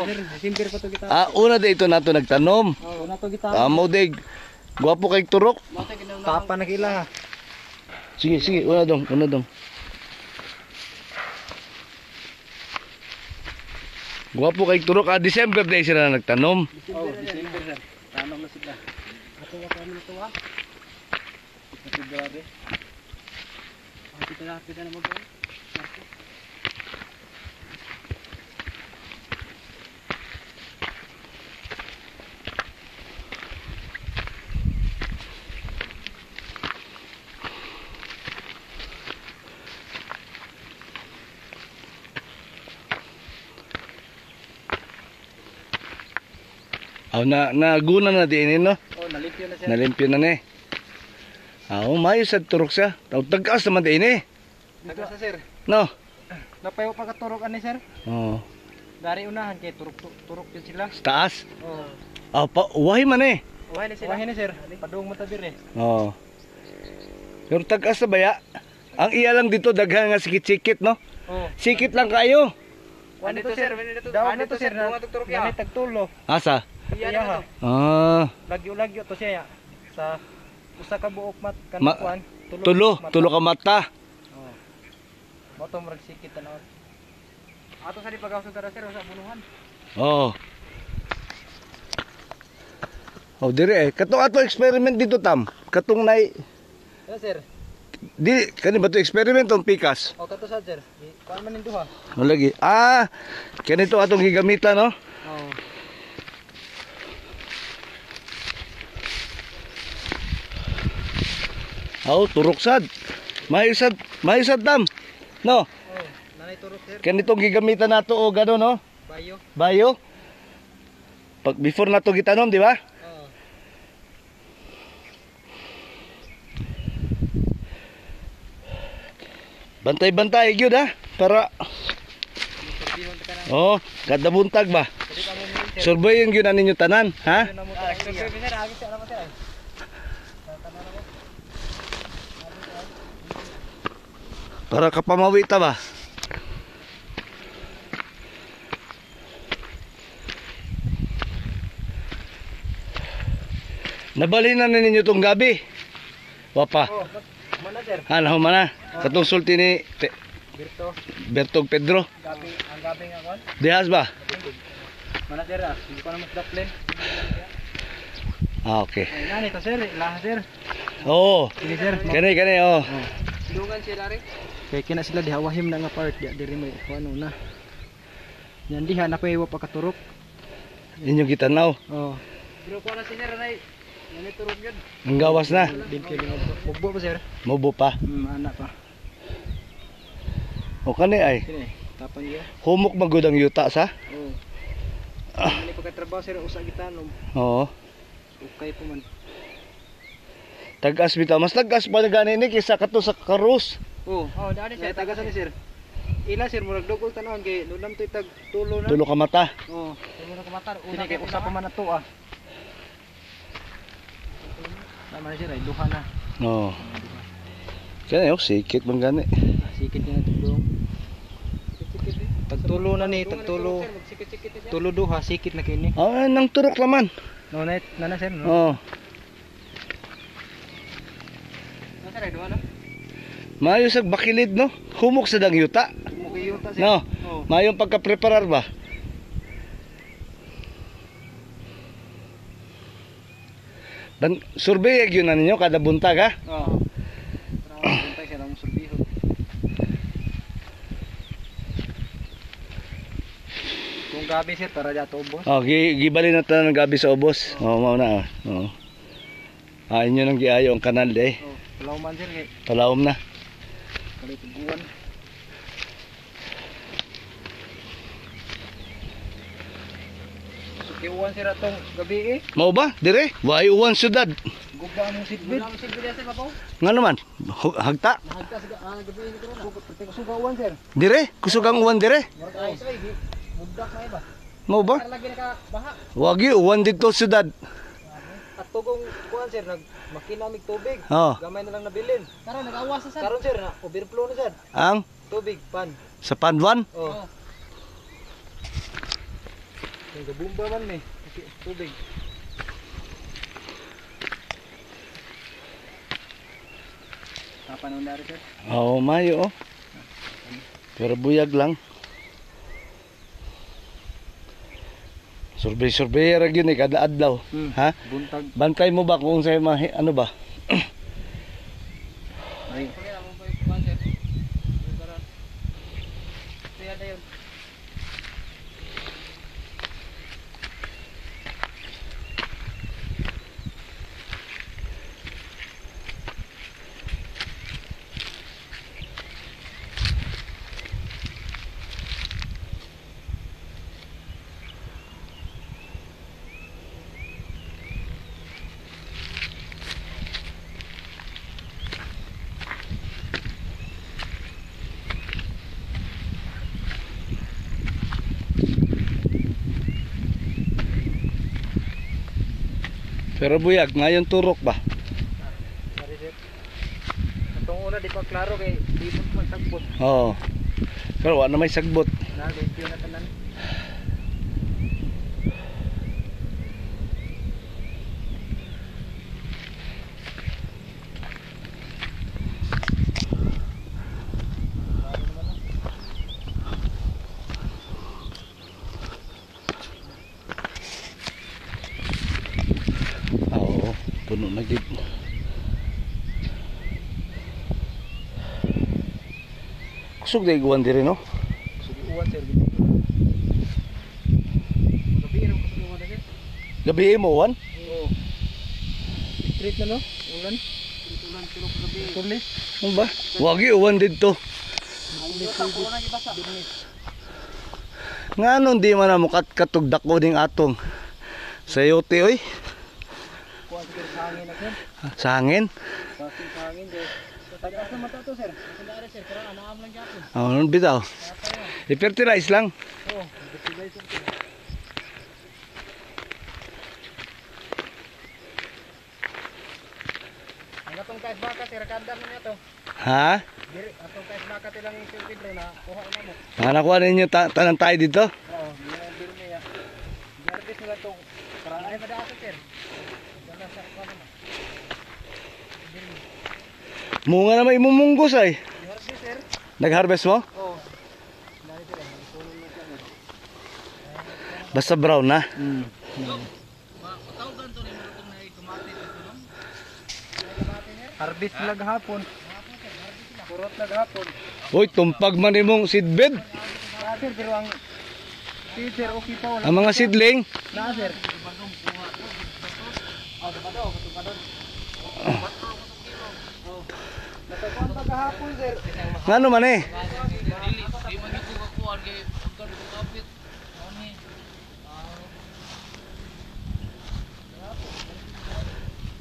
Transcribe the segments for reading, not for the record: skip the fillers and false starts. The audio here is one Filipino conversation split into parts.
December pa to kita. Una dito nato nagtanom. Una to kita. Amo dig. Guwapo kay turok. Tapa na kila. Sige, sige, una dong. Guwapo kay turok. December day sila nagtanom. December na. Tanom na sila. Ato wa kami to ha. February. Kita na mo ba? Naguna na din no? Nalimpyo na siya. Nalimpyo na ni. Mayo sa turok siya. Tag-as naman din eh. Nagasa sir. No? Napayo pa ka turok ani sir? Oo. Dari unahan kay turok yun sila. Sa taas? Oo. Uwahi man eh. Uwahi na sir. Padung matabir eh. Oo. Pero tag-as na baya. Ang iya lang dito daghan nga sikit-sikit no? Oo. Sikit lang kayo. Ano to sir? Daw to sir na tagtulo. Asa? Iya ha. Lagyo to siya sa usa ka buok mat Ma- kanukuan. Tulo ka mata. Oo. Moto murag sikit tanaw. Ato sa di pagawas tara sir sa bunuhan. Oo. Dire katong ato experiment dito tam. Katong nay Yes sir. di kani ba to experiment on pikas? O kato sa sir. Kuan man ning duha. Lagi. Kanito atong gigamitan no? Oo. Turok sad. Mahisad tam. No. Nanay turok sir. Kanitong gigamitan nato o gano no? Bayo. Pag before nato gitanom, di ba? Oo. Bantay-bantay gyud ha para kada buntag ba. Surveyin gyud na ninyo tanan, ha? Para kapamawi ta ba? Nabali na ninyo tong gabi. Wapa. Manager. Mana? Katong sulti ni Bertog Pedro. Ang gabi nga kon. Dihas ba? Manager hindi ko na mas daplin. Okay. Nani to sir, ilaha sir. Oo. Sige sir. Kani oh. Dungan sila rin. Kaya kina sila dihawahim na nga part diri may ano na. Yan diha na payo pa katurok. Inyong gitanaw. Oh. Pero ko na sir ray. Nani turok yun. Ang gawas na. Dimkyo din bugbo pa sir. Mobo pa. Ana pa. O kani ay. Kini tapan niya. Humok magud ang yuta sa? Oh. Ani pagkatrabaho sir usa gitanom. Oo. Okay po man. Tagas bitaw, mas tagas pa gani ni kaysa kato sa karus. Oh, dali sir, tagas ni sir. Ila sir murag dugol tanawon kay nulam toy tag tulo na. Tulo ka mata. Oh, tulo na ka mata. Una kay usa pa man ato ah. Tama na sir ay duha na. Oo. Kani sikit man gani. Sikit na tulong. Tagtulo na ni, tagtulo. Tulo duha sikit na kini. Nang turok laman. No net na sir no. Oo. Sir, duha na. Mayo sa bakilid no. Humok sa dang yuta. Mukiyuta sir. No. Mayong pagka-preparar ba? Survey yun na ninyo kada buntag ha? Oo. Buntag sir ang surbiho. Kung gabi sir para dato ubos. Gibali na tayo ng gabi sa ubos. Mauna. Oo. Inyo nang giayo ang kanal eh. Talaw man sir kay. Talawom na. Kalituguan. Sukiuan sir atong gabi eh. Mao ba? Dire? Way uwan syudad. Gugba ang sidbid. Gugba ang sidbid sir babaw. Nga naman? Hagta? Nahagta sa gabi nito na. Sugawan sir. Dire? Kusugang uwan dire? Ay, budak na iba. Mao ba? Lagi na ka baha. Wagi uwan dito syudad. At tugong kuan sir nag makinamig tubig. Oh. Gamay na lang nabilin. Karon nag-awas sa sir. Karon sir na overflow na sir. Ang Tubig pan. sa Panduan? Oh. Yung gabumba man ni. Tubig. Kapanon na rin sir. Oo, mayo oh. Pero buyag lang. Survey ra gyud ni kada adlaw. Ha? Buntag. Bantay mo ba kung sa ano ba? Ay. Pero buyag, ngayon turok ba? Sorry sir. Itong una di pa klaro kay di mo magsagbot. Oo. Pero wala na may sagbot. Nag-review na tanan. Oo, puno na gid. Kusog day guwan diri no? Sugiuan sir. Gabi ro ko sugiuan sir. Gabi mo wan? Oo. Street na no? Ulan. Ulan pero gabi. Tulis. Ano ba? Wagi uwan didto. Ngano di man na mukat katog dako ning atong sayote oy. Kuan sir sa hangin na sir. Sa hangin? Sa hangin sir. Tagas na mata to sir. Sandara sir, pero anaam lang gyapon. Ano bitaw? I-fertilize lang. Oo, fertilizer sir. Ang atong kais baka sir, kandam niya to. Ha? Diri atong kais baka tilang Sir Pedro na kuha na mo. Nakuha ninyo tanan tayo dito? Oo, diri niya. Garbis nila to. Para ay madaasa sir. Ganda sa kuha na. Munga na may mumunggos ay. Garbis sir. Nag-harvest mo? Oo. Dali sir, tulong na siya. Basta brown na. Harvest lag hapon. Kurot lag hapon. Uy, tumpag man imong seedbed. Sir, pero ang sir okay pa wala. Ang mga seedling. Na sir. Natakuan pa kahapon sir. Ngano man eh?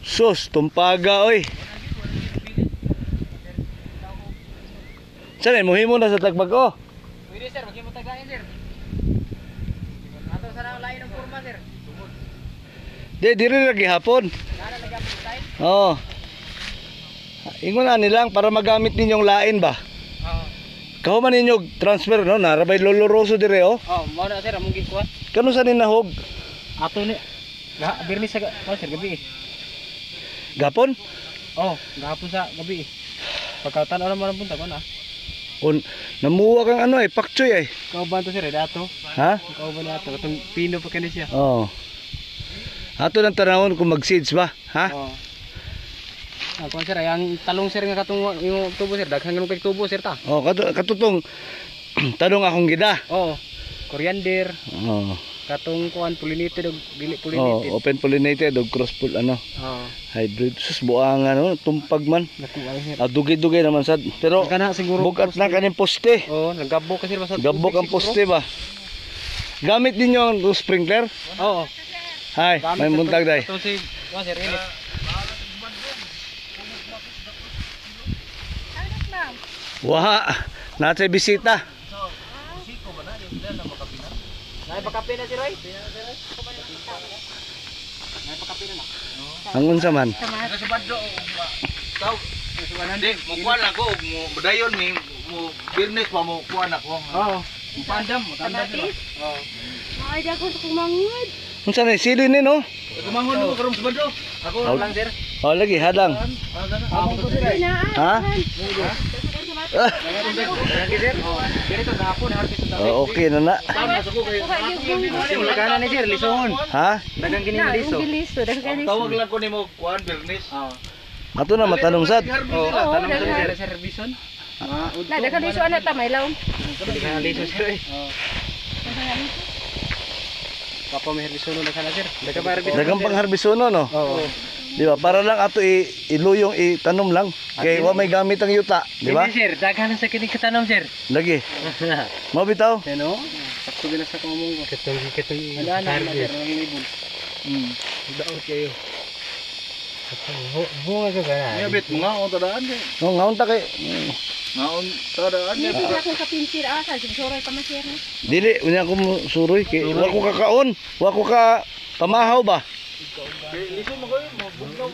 Sus, tumpaga oy. Saan mo himo na sa tagbago? Pwede sir, maging mo tagain sir. Ato sana lain ng forma sir. Diri lagi hapon. Nana nagamit tayo? Oo. Ingon na nilang para magamit ninyong lain ba? Oo. Kaho man ninyo transfer no, narabay loloroso dire oh. Oh, mao na sir, among gikuha. Kano sa ninahog? Ato ni birni sa sir gabi. Gapon? Oh, gahapon sa gabi. Pagkatanaw naman ang punta ko na. On namuwa kang ano eh, pakchoy eh. Kauban to sir, dato. Ha? Kauban na ato, katong pino pa kani siya. Oo. Ato nang tanawon kung mag-seeds ba, ha? Oo. Ako sir, ang talong sir nga katong yung tubo sir, daghang ganun kay tubo sir ta. Oh, katutong tanong akong gida. Oo. Coriander, Oo. katong kuan pollinated ug dili Oh, pollinated. open pollinated o cross poll ano, Oo. hybrid. Sus buang ano, tumpag man. Nakuha sir. Dugay-dugay naman sad. Pero Kana siguro bugat na kaning poste. Oo, naggabo kasi basta Gabok ang poste ba? Gamit ninyo ang sprinkler? Oo. Hay, may buntag day. Ito si sir init. Waha, natay bisita. Nay pakape na si Roy. Nay pakape na. Ang unsa man? Sa badlo tao. Hindi, mo kuan ako, mo badayon mi mo business pa mo kuan ako. Oo. Pandam, maganda sila. Oo. Ay, di ako sa kumangod. Unsa ni sili ni no? Kumangon mo karong sabado. Ako Oh. lang sir. Oh lagi hadang. Ako to sir. Ha? Lagi sir. Ganito gahapon harvest sa tabi. Oh, okay na na. Tama sa ko kay. Yung kana ni sir lisongon. Ha? Dagang kini Na, liso. yung biliso. Dagan liso. Tawag lang ko nimo kuan Bernis. Ato na matanong sad. Oh, Oo, tanong sa dagan. sir servison. Na, dagan liso ano ta, may laom. Hindi ka liso sir eh. Papa may herbisono na kana sir. Daga pa herbisono. Dagang pang harbisono no. Oo. Di ba? Para lang ato iluyong itanom lang. Kay wa may gamit ang yuta, di ba? sir, daghan sa kini katanom sir. Lagi. Mabitaw. Ano? Sakto gina sa kumong ko. Katong wala na sir ang libon. Daot kayo. Bunga ka gana. Nya bit mga on tadaan kay. No, ngaon ta kay Ngaon tadaan Hindi nya. ko ako sa pinsir asa, sigsuroy pa masir na. dili unya ko mo suroy kay wa ko kakaon, wa ko ka pamahaw ba? Liso mo koy mo bugnaw.